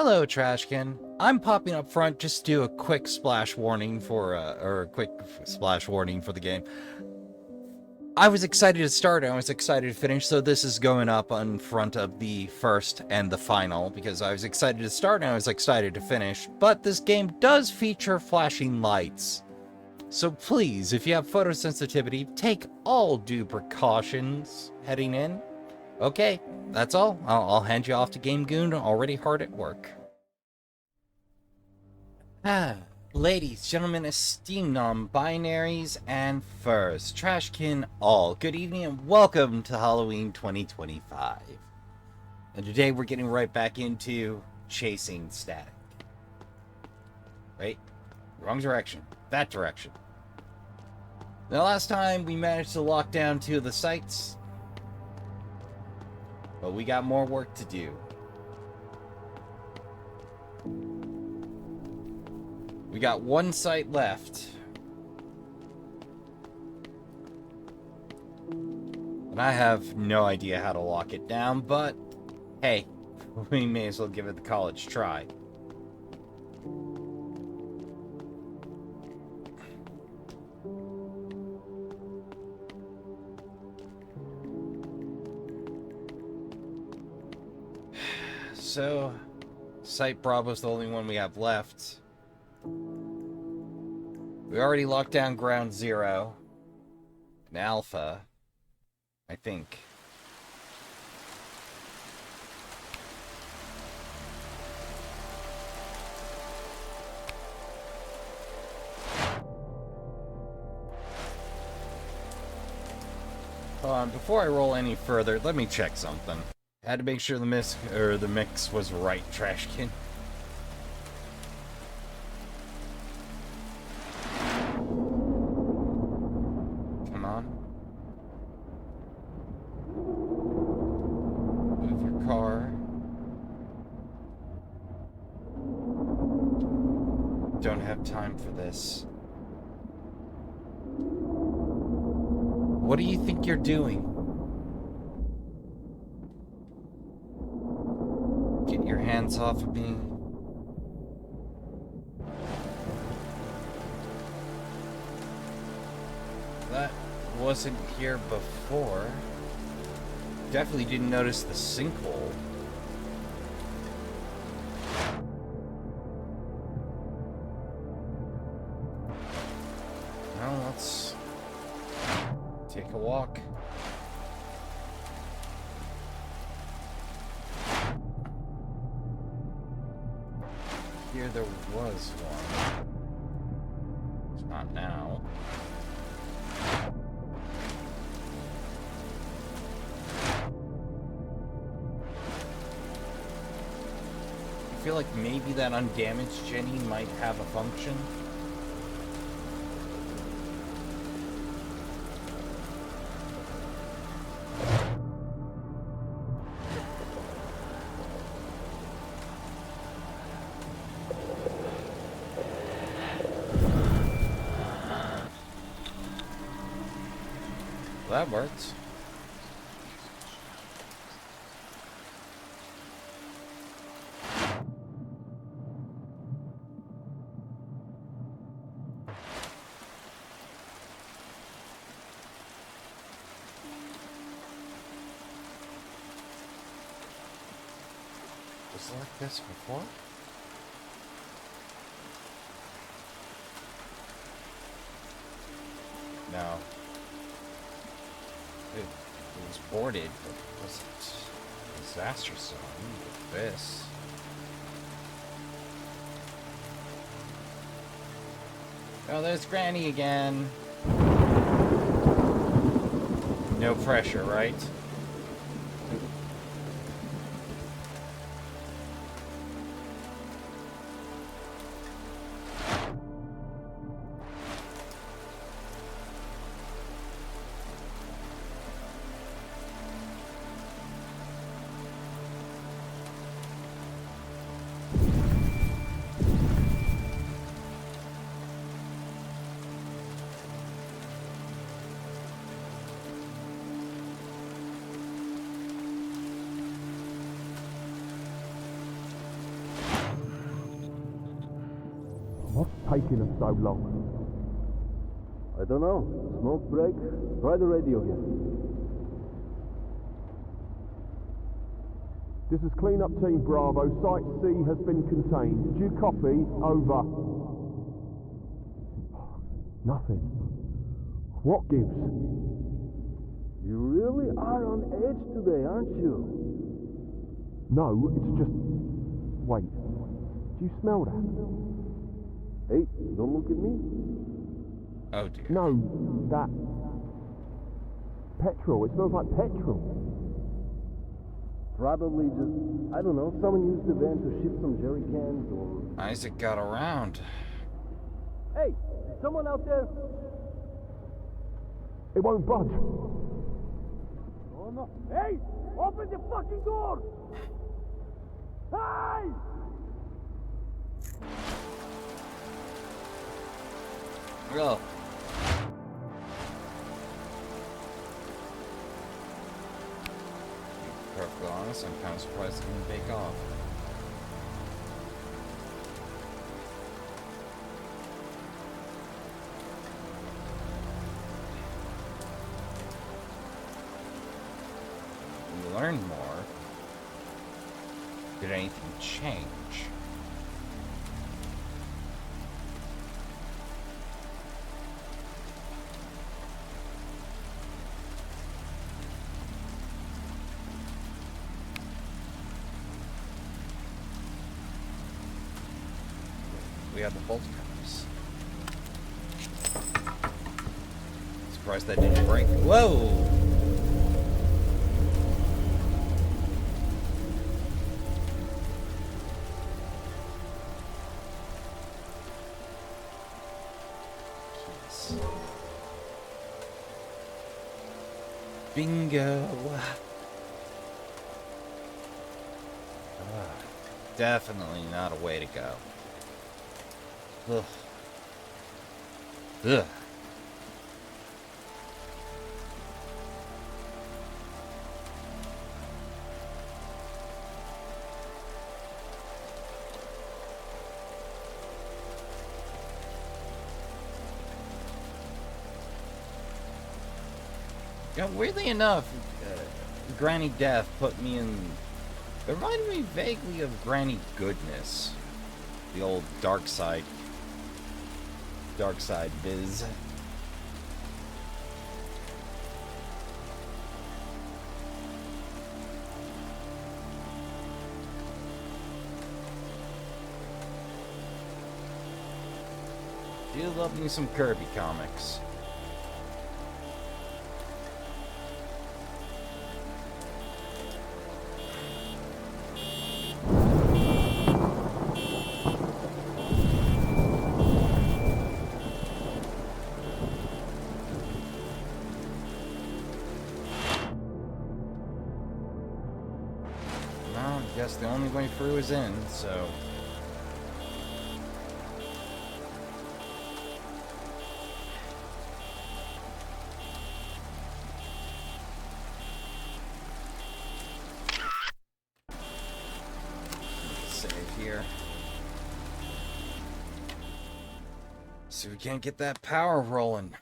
Hello, Trashkin. I'm popping up front just to do a quick splash warning for, the game. I was excited to start and I was excited to finish, so this is going up in front of the first and the final, because I was excited to start and I was excited to finish, but this game does feature flashing lights. So please, if you have photosensitivity, take all due precautions heading in. Okay, that's all. I'll hand you off to Game Goon, already hard at work. Ladies, gentlemen, esteemed non-binaries, and furs, Trashkin all, good evening and welcome to Halloween 2025. And today we're getting right back into chasing static. Right? Wrong direction. That direction. Now, last time we managed to lock down 2 of the sites, but we got more work to do. We got 1 site left. And I have no idea how to lock it down, but hey, we may as well give it the college try. So, Site Bravo's the only one we have left. We already locked down Ground Zero. And Alpha, I think. Hold on, before I roll any further, let me check something. I had to make sure the mix was right, Trashkin. Come on. Move your car. Don't have time for this. What do you think you're doing? Get your hands off of me. That wasn't here before. Definitely didn't notice the sinkhole. Well, let's take a walk. Here there was one. It's not now. I feel like maybe that undamaged Jenny might have a function. Well, that works. Was it like this before? No. It was boarded, but it wasn't a disaster zone with this. Oh, there's Granny again. No pressure, right? What's taking us so long? I don't know. Smoke break? Try the radio again. This is Cleanup Team Bravo. Site C has been contained. Do you copy? Over. Nothing. What gives? You really are on edge today, aren't you? No, it's just... Wait. Do you smell that? Hey, don't look at me. Oh dear. No, that... Petrol. It smells like petrol. Probably just, I don't know, someone used the van to ship some jerry cans or... Isaac got around. Hey, someone out there? It won't budge. Oh no. Hey, open the fucking door! Hey! Well. Perfectly honest, I'm kind of surprised it didn't bake off. We learned more. Did anything change? We have the bolt cutters. Surprised that didn't break. Whoa! Jeez. Bingo! Definitely not a way to go. Ugh. Ugh. Yeah, weirdly enough, Granny Death put me in... It reminded me vaguely of Granny Goodness. The old dark side biz. Do love me some Kirby comics. I guess the only way through is in, so... Save here. So we can't get that power rolling.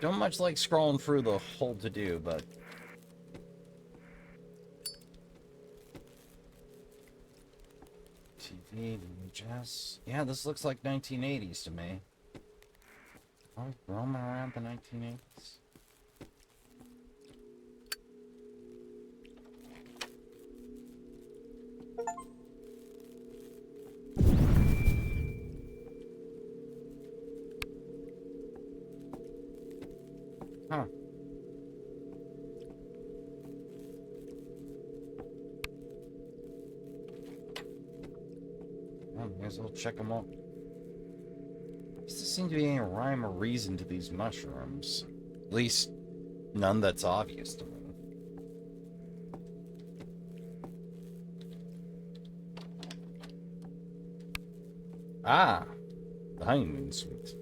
Don't much like scrolling through the whole to-do, but... TV, VHS... Yeah, this looks like 1980s to me. Oh, roaming around the 1980s. Huh. Well, may as well check them out. There doesn't seem to be any rhyme or reason to these mushrooms. At least, none that's obvious to me. Ah, the honeymoon suite.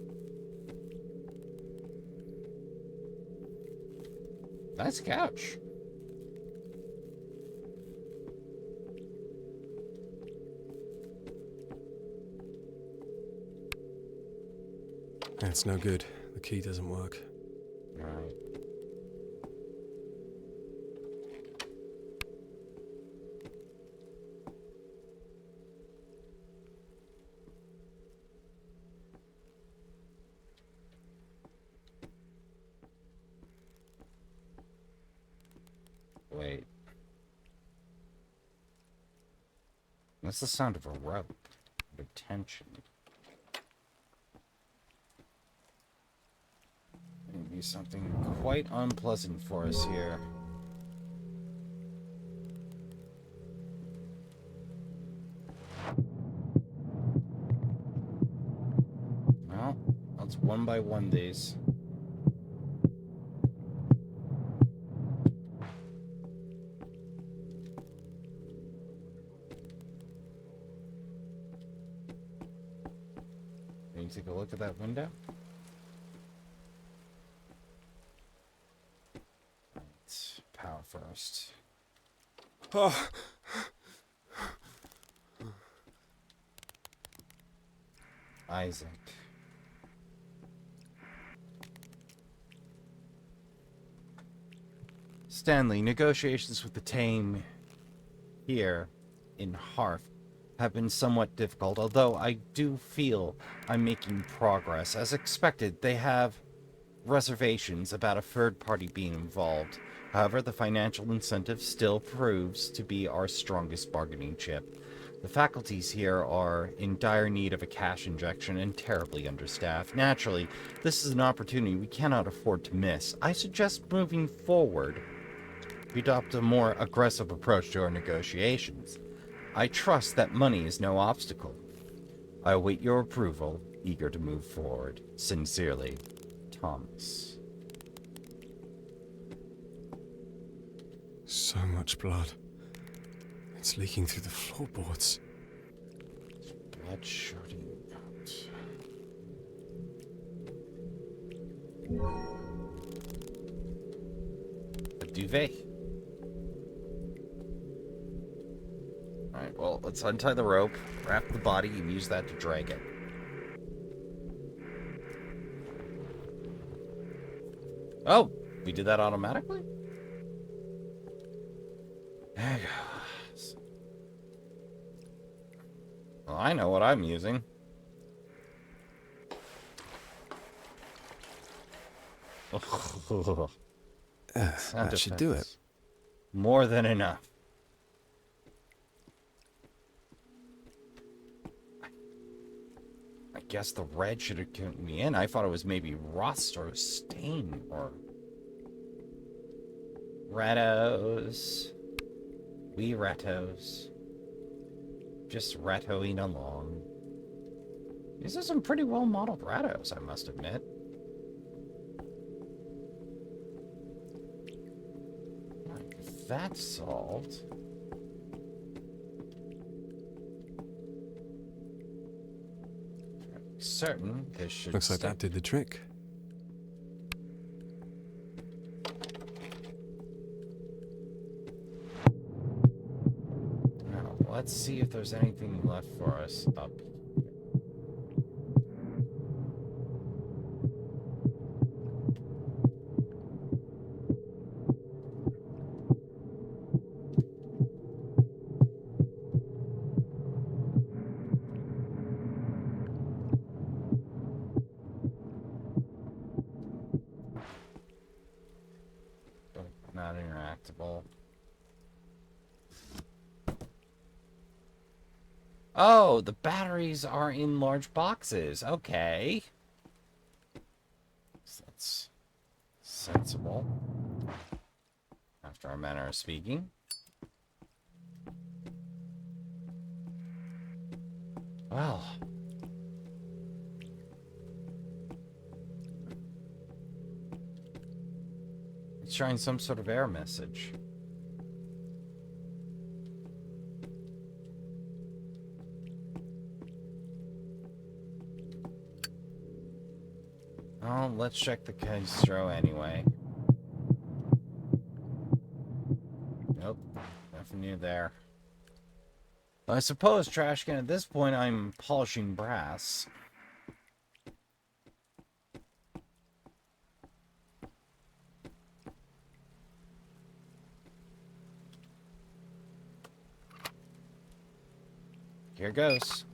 Nice couch. It's no good. The key doesn't work. Right. Wait. That's the sound of a rope. Of tension. Maybe something quite unpleasant for us here. Well, let's one by one these. Can you take a look at that window? Right, power first. Oh, Isaac. Stanley, negotiations with the Tame here in Harf have been somewhat difficult, although I do feel I'm making progress. As expected, they have reservations about a third party being involved. However, the financial incentive still proves to be our strongest bargaining chip. The faculties here are in dire need of a cash injection and terribly understaffed. Naturally, this is an opportunity we cannot afford to miss. I suggest moving forward, we adopt a more aggressive approach to our negotiations. I trust that money is no obstacle. I await your approval, eager to move forward. Sincerely, Thomas. so much blood. It's leaking through the floorboards. Blood shooting out. A duvet. Alright, well, let's untie the rope, wrap the body, and use that to drag it. Oh, we did that automatically? There you go. Well, I know what I'm using. Sound That should do it. effects. More than enough. I guess the red should have turned me in. I thought it was maybe rust or stain or... Rattos. We rattos. Just rattoing along. These are some pretty well modeled rattos, I must admit. Right, that's solved. Certain this should Looks like stick. that did the trick. Now, let's see if there's anything left for us up here. Not interactable. Oh, the batteries are in large boxes. Okay. So that's sensible. After our manner of speaking. Well. It's showing some sort of error message. Oh, let's check the Castro anyway. Nope, nothing new there. I suppose, Trashkin, at this point I'm polishing brass. Here goes.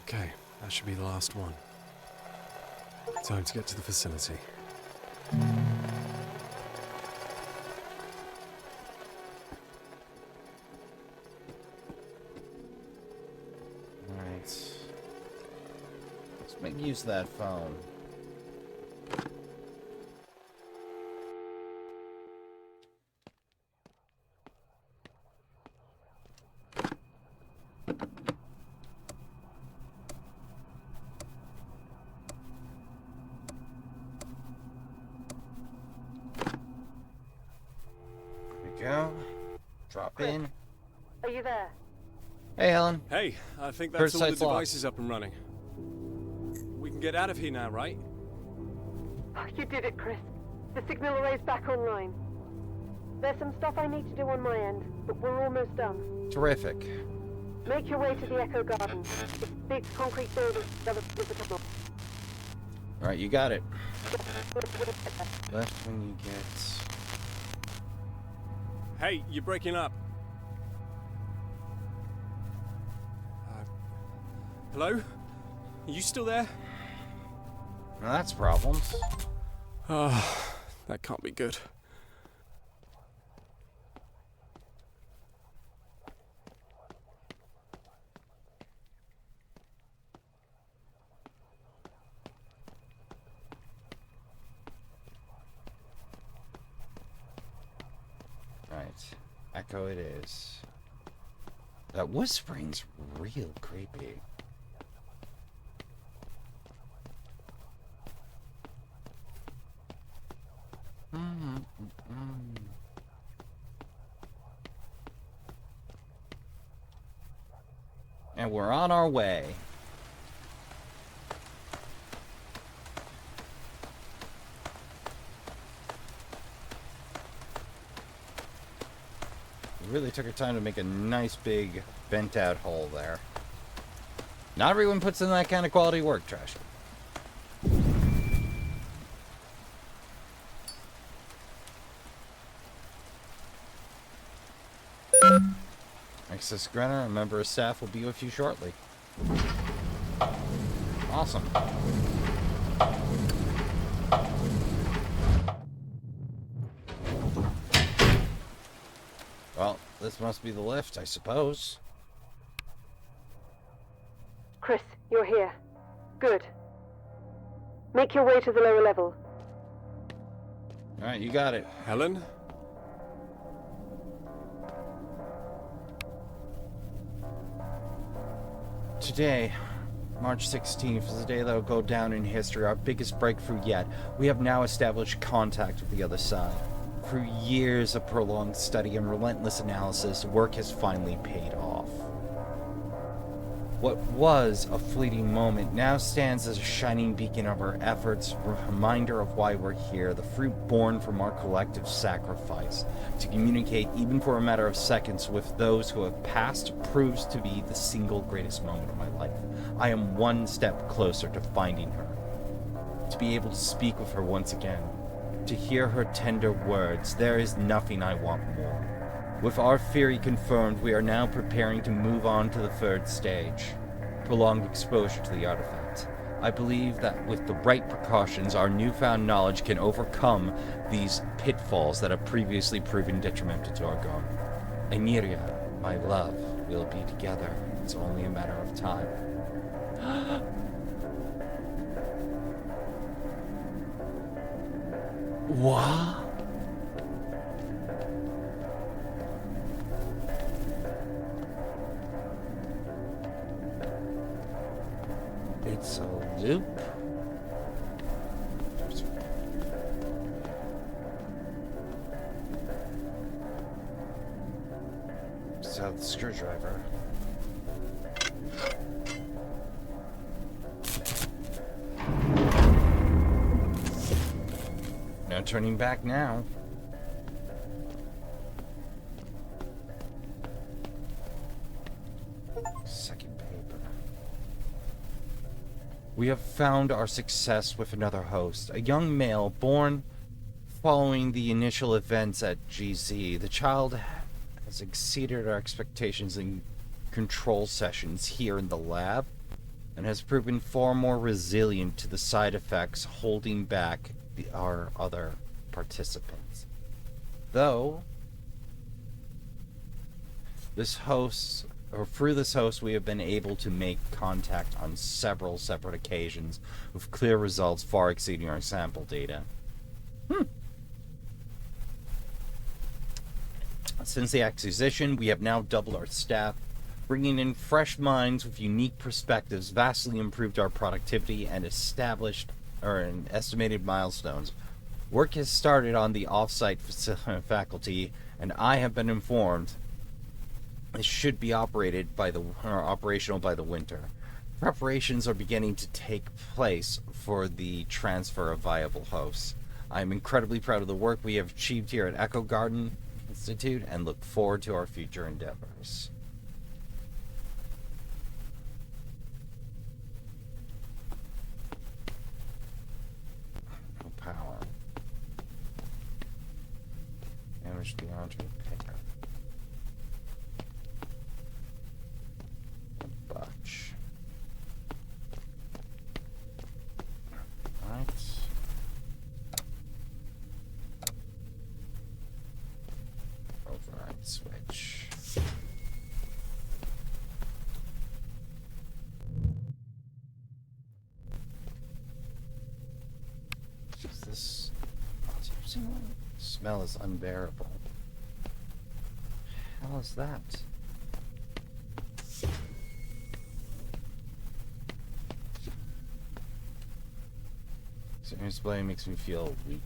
Okay, that should be the last one. Time to get to the facility. Alright. Let's make use of that phone. Go. Drop in. Are you there? Hey, Helen. Hey, I think First that's all the site's locked. devices up and running. We can get out of here now, right? Oh, you did it, Chris. The signal array's back online. There's some stuff I need to do on my end, but we're almost done. Terrific. Make your way to the Echo Garden. It's a big concrete building with the tunnel. Alright, you got it. Left when you get... Hey, you're breaking up. Hello? Are you still there? Now that's problems. Oh, that can't be good. Right. Echo it is. That whispering's real creepy. And we're on our way. We really took our time to make a nice big bent out hole there. Not everyone puts in that kind of quality work, Trash. Access Grenner, a member of staff, will be with you shortly. Awesome. Well, this must be the lift, I suppose. Chris, you're here. Good. Make your way to the lower level. Alright, you got it. Helen? Today, March 16th, is a day that will go down in history, our biggest breakthrough yet. We have now established contact with the other side. Through years of prolonged study and relentless analysis, work has finally paid off. What was a fleeting moment now stands as a shining beacon of our efforts, a reminder of why we're here, the fruit born from our collective sacrifice. To communicate, even for a matter of seconds, with those who have passed proves to be the single greatest moment of my life. I am one step closer to finding her. To be able to speak with her once again. To hear her tender words, there is nothing I want more. With our theory confirmed, we are now preparing to move on to the third stage. Prolonged exposure to the artifact. I believe that with the right precautions, our newfound knowledge can overcome these pitfalls that have previously proven detrimental to our going. Anyria, my love, we'll be together. It's only a matter of time. What? It's a loop. So the screwdriver. No turning back now. Second paper. We have found our success with another host, a young male born following the initial events at GZ. The child has exceeded our expectations in control sessions here in the lab and has proven far more resilient to the side effects holding back our other participants. Though, through this host, we have been able to make contact on several separate occasions with clear results far exceeding our sample data. Since the acquisition, we have now doubled our staff, bringing in fresh minds with unique perspectives, vastly improved our productivity, and estimated milestones. Work has started on the off-site faculty, and I have been informed it should be operational by the winter. Preparations are beginning to take place for the transfer of viable hosts. I am incredibly proud of the work we have achieved here at Echo Garden Institute and look forward to our future endeavors. No power. Damage beyond repair. A bunch. Right. Override switch. Is this... Smell is unbearable. What the hell is that? So your display makes me feel weak.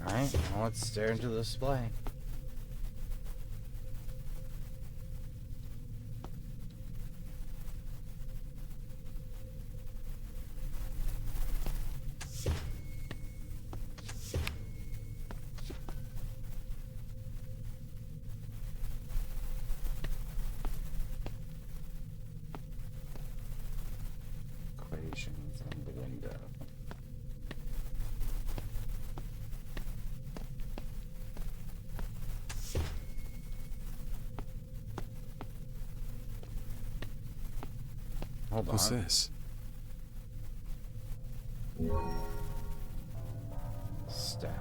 Alright, well, let's stare into the display. Equations on the window. Hold What's on. this? Staff.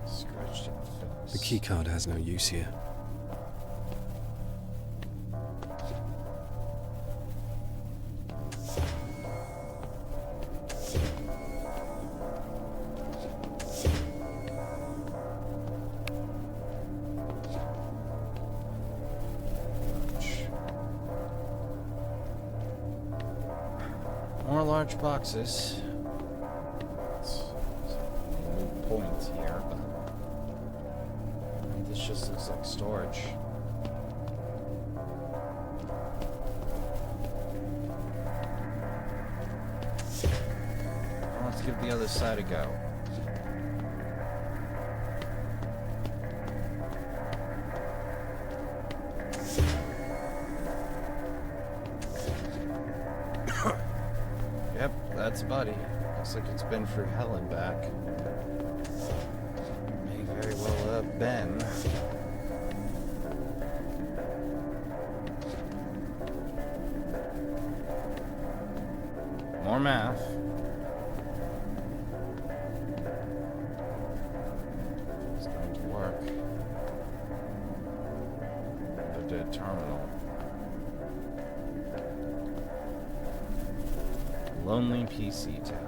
Scratched in face. The keycard has no use here. More large boxes. It's a moot point here, but this just looks like storage. Well, let's give the other side a go. Yep, that's Buddy. Looks like it's been through hell and back. May very well have been. More math. It's going to work. The dead terminal. Lonely PC tower.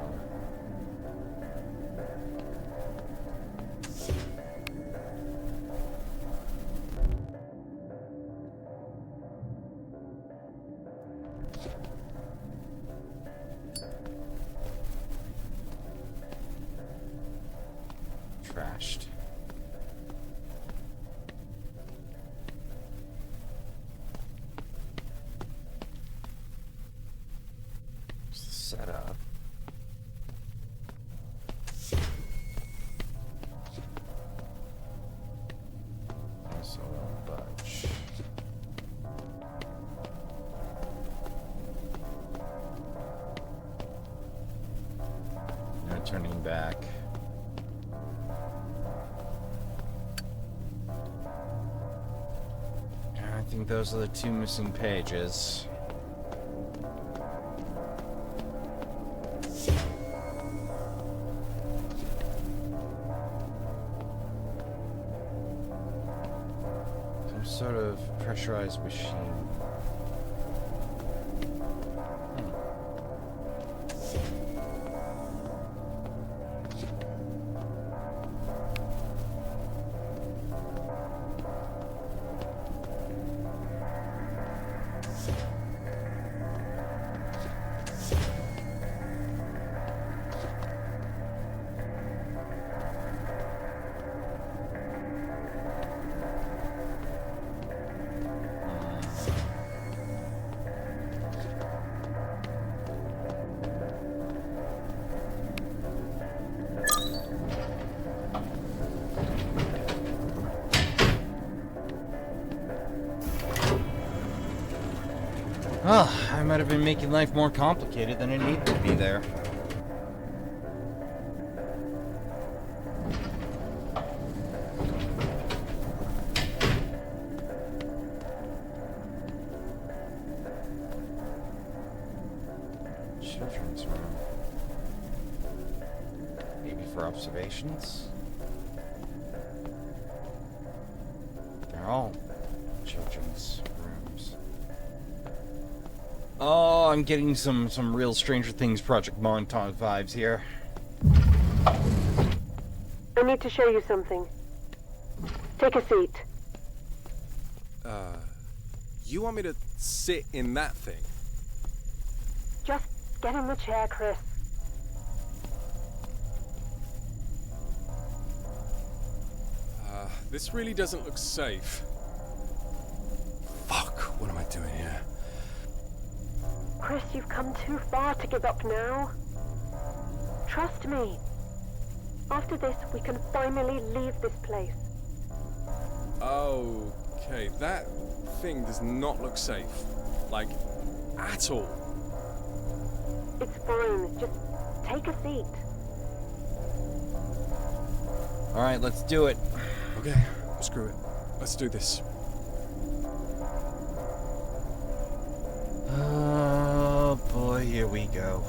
turning back. I think those are the 2 missing pages. Some sort of pressurized machine. Well, I might have been making life more complicated than it needed to be there. Children's room. Maybe for observations? They're all children's rooms. Oh, I'm getting some real Stranger Things Project Montauk vibes here. I need to show you something. Take a seat. You want me to sit in that thing? Just get in the chair, Chris. This really doesn't look safe. Fuck, what am I doing here? Chris, you've come too far to give up now. Trust me. After this, we can finally leave this place. Okay, that thing does not look safe. Like, at all. It's fine. Just take a seat. Alright, let's do it. Okay, screw it. Let's do this. Oh boy, here we go.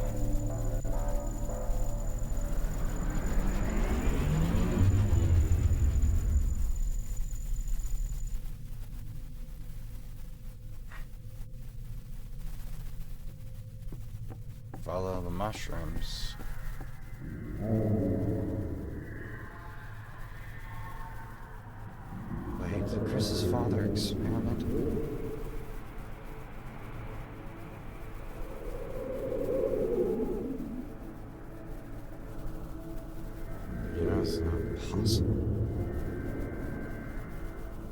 Follow the mushrooms. Wait, Chris's father experimented. You know, it's not possible.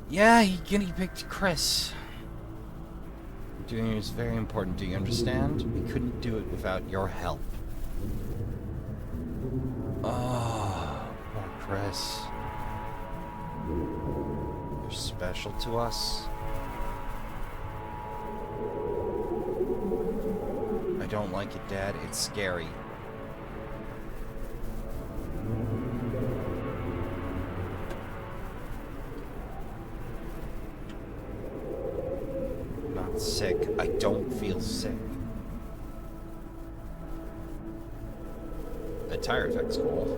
Yeah, he guinea picked Chris. Doing it is very important, do you understand? We couldn't do it without your help. Oh, poor Chris. You're special to us. I don't like it, Dad. It's scary. Not sick. I don't feel sick. The tire effect's cool.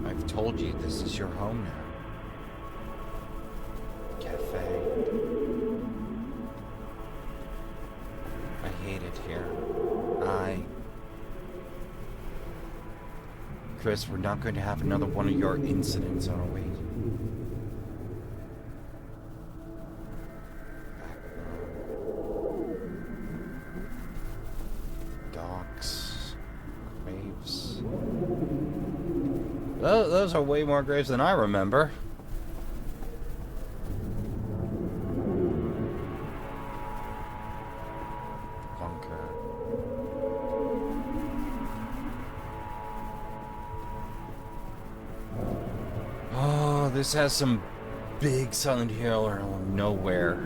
I've told you this is your home now. Cafe. I hate it here. Chris, we're not going to have another one of your incidents, are we? Docks. Graves. Those are way more graves than I remember. Bunker. Oh, this has some big Silent Hill or nowhere.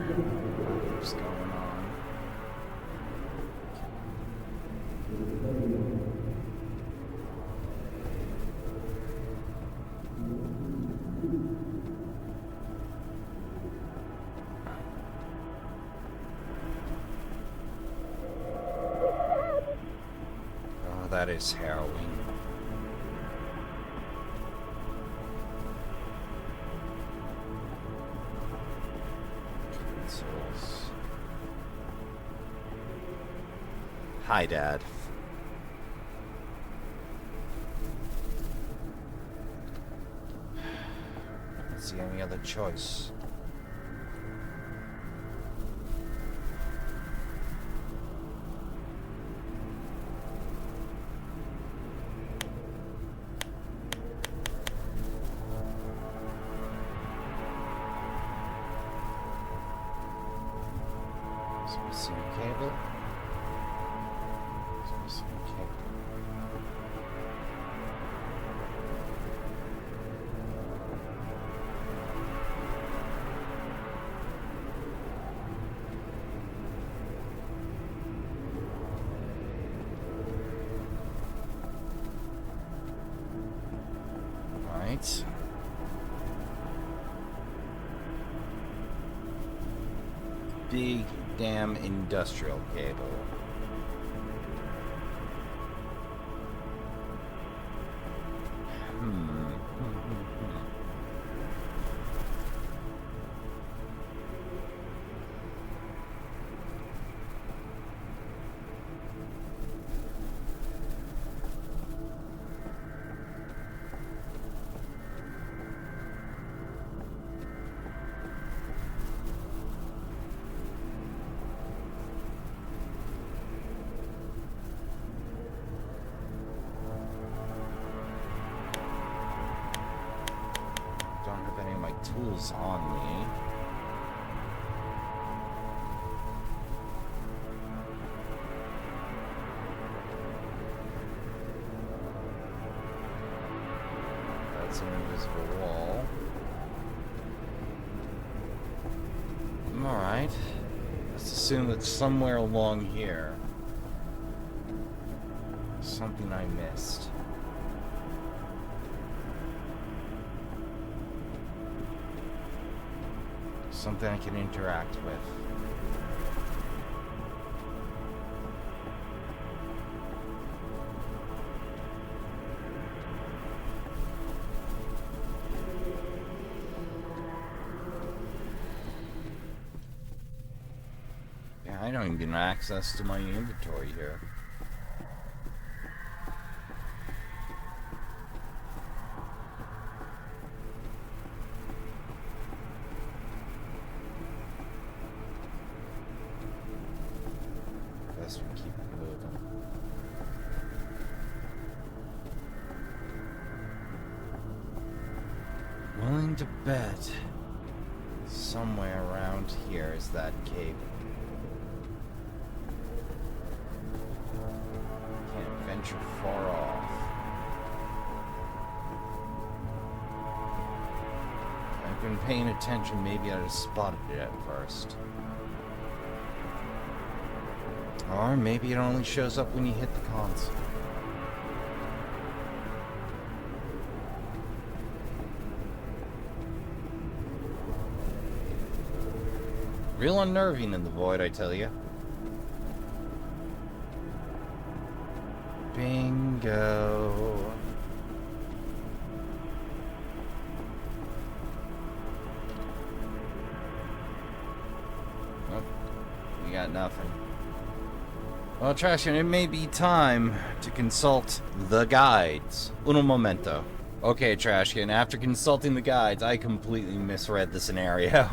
What's going on? that is harrowing. Consoles. Hi, Dad. Don't see any other choice. Missing cable. Missing cable. Right. Big damn industrial cable. Don't have any of my tools on me. That's an invisible wall. Alright. Let's assume that somewhere along here, something I missed. Something I can interact with. Yeah, I don't even get access to my inventory here. Best we keep it moving. Willing to bet somewhere around here is that cable. Can't venture far off. If I'd been paying attention, maybe I'd have spotted it at first. Or maybe it only shows up when you hit the console. Real unnerving in the void, I tell you. Bingo. Nope. We got nothing. Well, Trashkin, it may be time to consult the guides. Uno momento. Okay, Trashkin, after consulting the guides, I completely misread the scenario.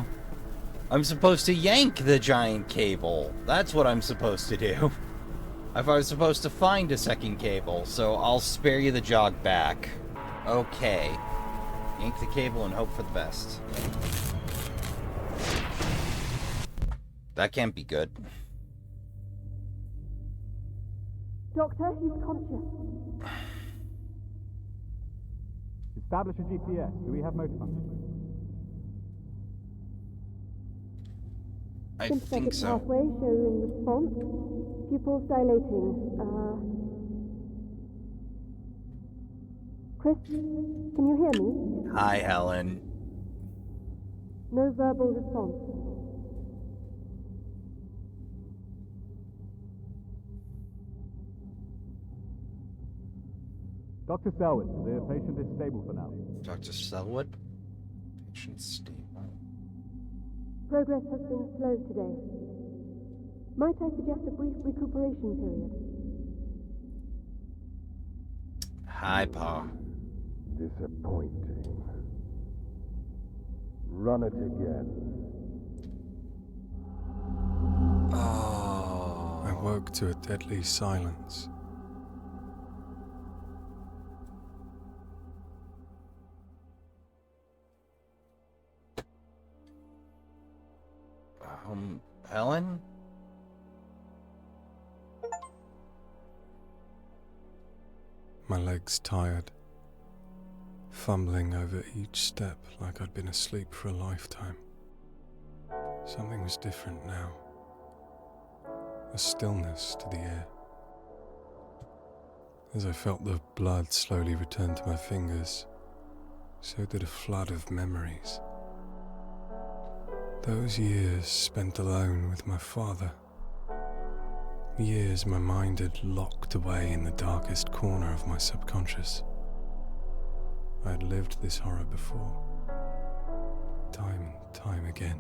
I'm supposed to yank the giant cable. That's what I'm supposed to do. I was supposed to find a second cable, so I'll spare you the jog back. Okay. Yank the cable and hope for the best. That can't be good. Doctor, he's conscious. Establish a GPS. Do we have motor function? I think Sympathetic so. pathway showing response. Pupils dilating. Chris, can you hear me? Hi, Helen. No verbal response. Dr. Selwood, the patient is stable for now. Dr. Selwood? Patient stable. Progress has been slow today. Might I suggest a brief recuperation period? Hi, Pa. Disappointing. Run it again. Oh. I woke to a deadly silence. Helen? My legs tired, fumbling over each step like I'd been asleep for a lifetime. Something was different now. A stillness to the air. As I felt the blood slowly return to my fingers, so did a flood of memories. Those years spent alone with my father. Years my mind had locked away in the darkest corner of my subconscious. I had lived this horror before, time and time again,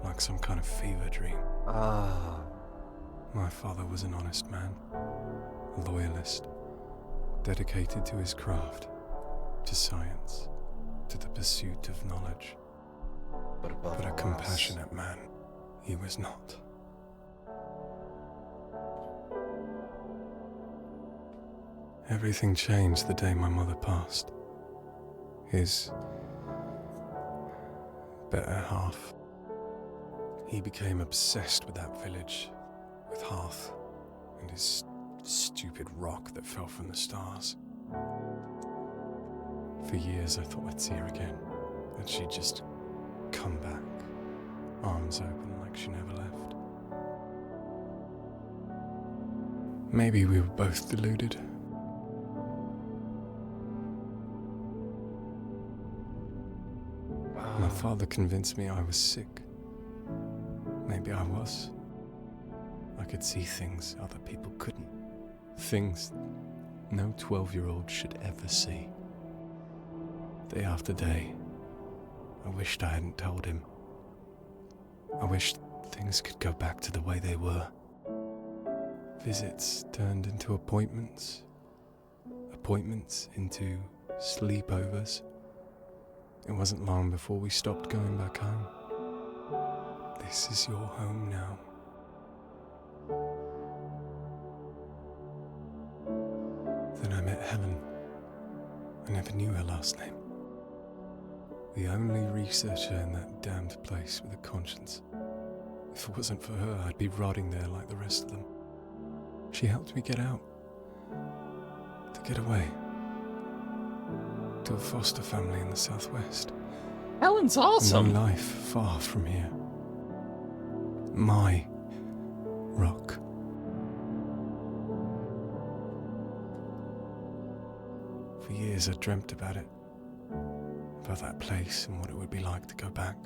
like some kind of fever dream. Ah. My father was an honest man, a loyalist, dedicated to his craft, to science, to the pursuit of knowledge. But above But a all compassionate man, he was not. Everything changed the day my mother passed. His better half. He became obsessed with that village, with Hearth, and his stupid rock that fell from the stars. For years I thought I'd see her again, that she'd just come back, arms open like she never left. Maybe we were both deluded. My father convinced me I was sick. Maybe I was. I could see things other people couldn't. Things no 12-year-old should ever see. Day after day, I wished I hadn't told him. I wished things could go back to the way they were. Visits turned into appointments. Appointments into sleepovers. It wasn't long before we stopped going back home. This is your home now. Then I met Helen. I never knew her last name. The only researcher in that damned place with a conscience. If it wasn't for her, I'd be rotting there like the rest of them. She helped me get out. To get away. To a foster family in the southwest. Helen's A awesome. new life far from here. My rock. For years I dreamt about it. About that place and what it would be like to go back.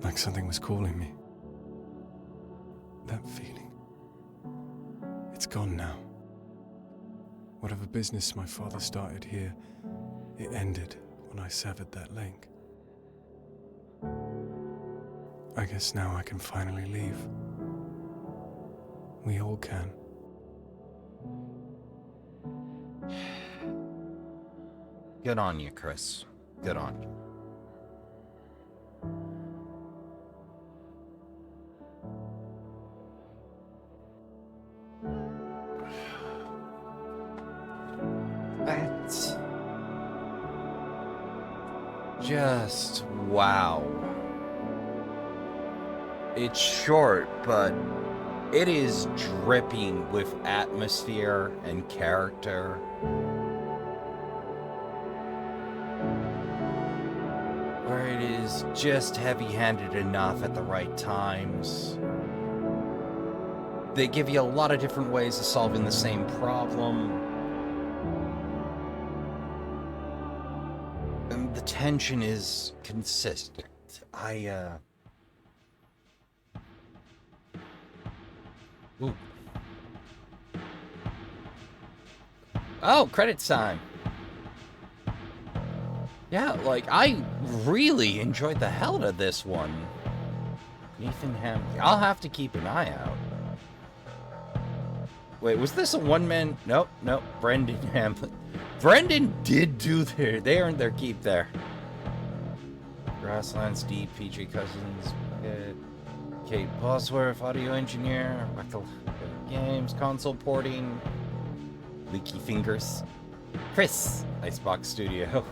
Like something was calling me. That feeling. It's gone now. Whatever business my father started here, it ended when I severed that link. I guess now I can finally leave. We all can. Good on you, Chris. Good on you. That's just wow. It's short, but it is dripping with atmosphere and character. Where it is just heavy-handed enough at the right times. They give you a lot of different ways of solving the same problem. And the tension is consistent. Ooh. Oh, credits time. Yeah, like, I really enjoyed the hell out of this one. Nathan Hamley. I'll have to keep an eye out. Wait, was this a one-man? Nope, nope. Brendan Hamlin. Brendan did do they earned their keep there. Grasslands D, PG Cousins, Kate Bosworth, audio engineer, Michael Games, console porting, Leaky Fingers, Chris, Icebox Studio,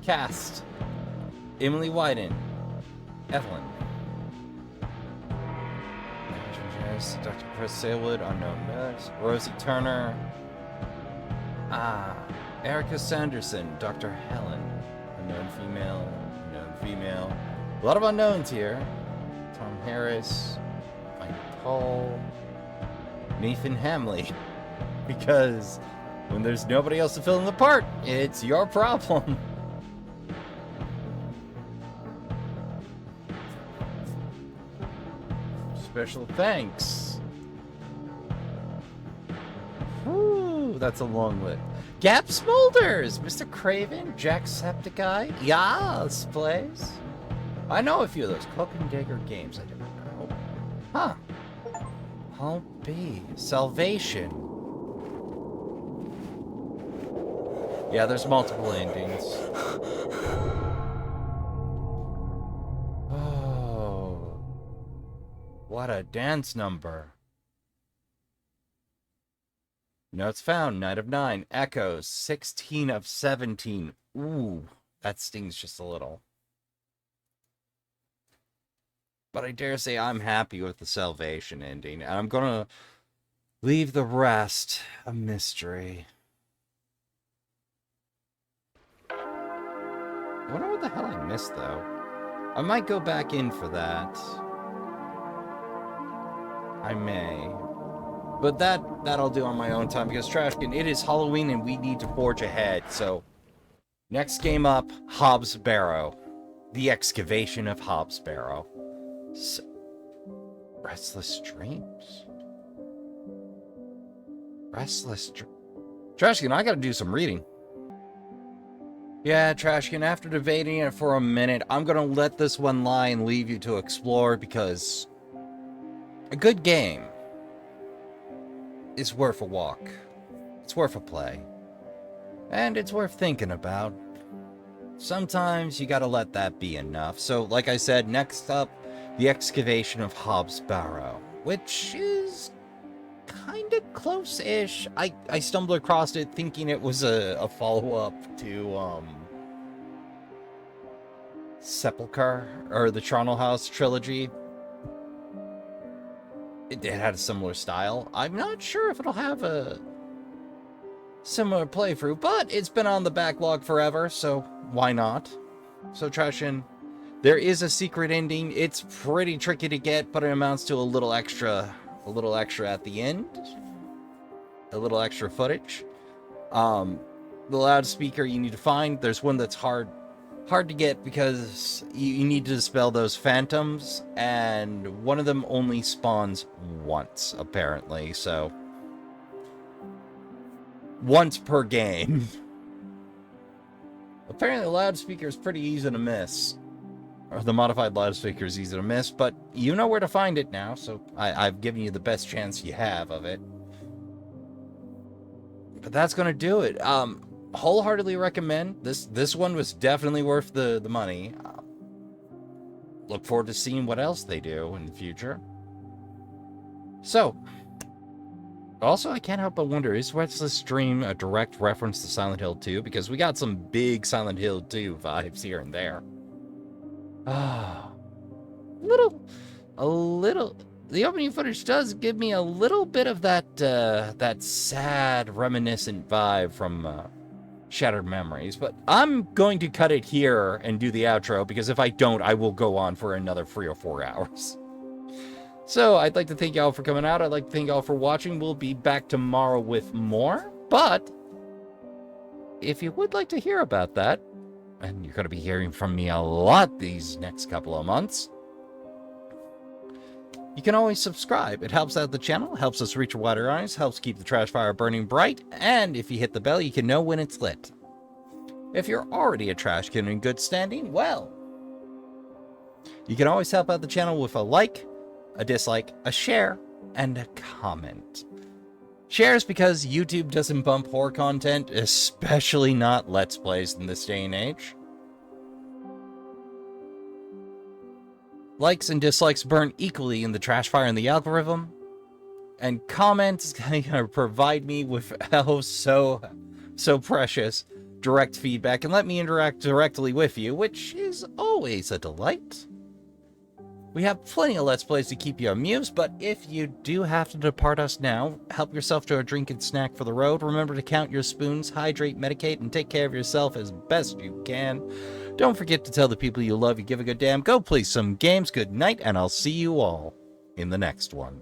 Cast, Emily Wyden, Evelyn, Dr. Chris Salewood, Unknown Nurse, Rosie Turner, Erica Sanderson, Dr. Helen, Unknown Female, a lot of unknowns here. Tom Harris, Mike Paul, Nathan Hamley, because when there's nobody else to fill in the part, it's your problem. Special thanks. Whew, that's a long list. Gap Smolders, Mr. Craven, Jacksepticeye, Yas plays. I know a few of those Cloak and Dagger games. I don't know. Huh. Paul B. Salvation. Yeah, there's multiple endings. Oh. What a dance number. Notes found, Night of 9. Echoes, 16 of 17. Ooh, that stings just a little. But I dare say I'm happy with the Salvation ending. And I'm gonna leave the rest a mystery. I wonder what the hell I missed, though. I might go back in for that. I may. But that I'll do on my own time, because Trashkin, it is Halloween and we need to forge ahead. So, next game up, Hobbs Barrow. The Excavation of Hobbs Barrow. So, Restless Dreams? Trashkin, I gotta do some reading. Yeah, Trashkin, after debating it for a minute, I'm gonna let this one lie and leave you to explore, because a good game is worth a walk. It's worth a play. And it's worth thinking about. Sometimes you gotta let that be enough. So, like I said, next up, The Excavation of Hobbs Barrow, which is kind of close-ish. I stumbled across it thinking it was a follow-up to, Sepulchre, or the Charnel House trilogy. It had a similar style. I'm not sure if it'll have a similar playthrough, but it's been on the backlog forever, so why not? So, Trashin, there is a secret ending. It's pretty tricky to get, but it amounts to a little extra at the end. A little extra footage. The loudspeaker you need to find, there's one that's hard to get because you need to dispel those phantoms, and one of them only spawns once, apparently, so once per game. Apparently the loudspeaker is pretty easy to miss, or the modified loudspeaker is easy to miss, but you know where to find it now, so I've given you the best chance you have of it. But that's gonna do it. Wholeheartedly recommend. This one was definitely worth the money. Look forward to seeing what else they do in the future. So, also, I can't help but wonder, is Restless Dream a direct reference to Silent Hill 2? Because we got some big Silent Hill 2 vibes here and there. A little. The opening footage does give me a little bit of that sad, reminiscent vibe from Shattered Memories, but I'm going to cut it here and do the outro, because if I don't, I will go on for another 3 or 4 hours. So, I'd like to thank y'all for coming out. I'd like to thank y'all for watching. We'll be back tomorrow with more, but if you would like to hear about that, and you're going to be hearing from me a lot these next couple of months, You can always subscribe. It helps out the channel, helps us reach a wider audience, helps keep the trash fire burning bright, and if you hit the bell, you can know when it's lit. If you're already a Trashkin in good standing, well, you can always help out the channel with a like, a dislike, a share, and a comment. Shares because YouTube doesn't bump horror content, especially not Let's Plays in this day and age. Likes and dislikes burn equally in the trash fire and the algorithm. And comments gonna provide me with so precious direct feedback and let me interact directly with you, which is always a delight. We have plenty of Let's Plays to keep you amused, but if you do have to depart us now, help yourself to a drink and snack for the road. Remember to count your spoons, hydrate, medicate, and take care of yourself as best you can. Don't forget to tell the people you love you give a good damn. Go play some games. Good night, and I'll see you all in the next one.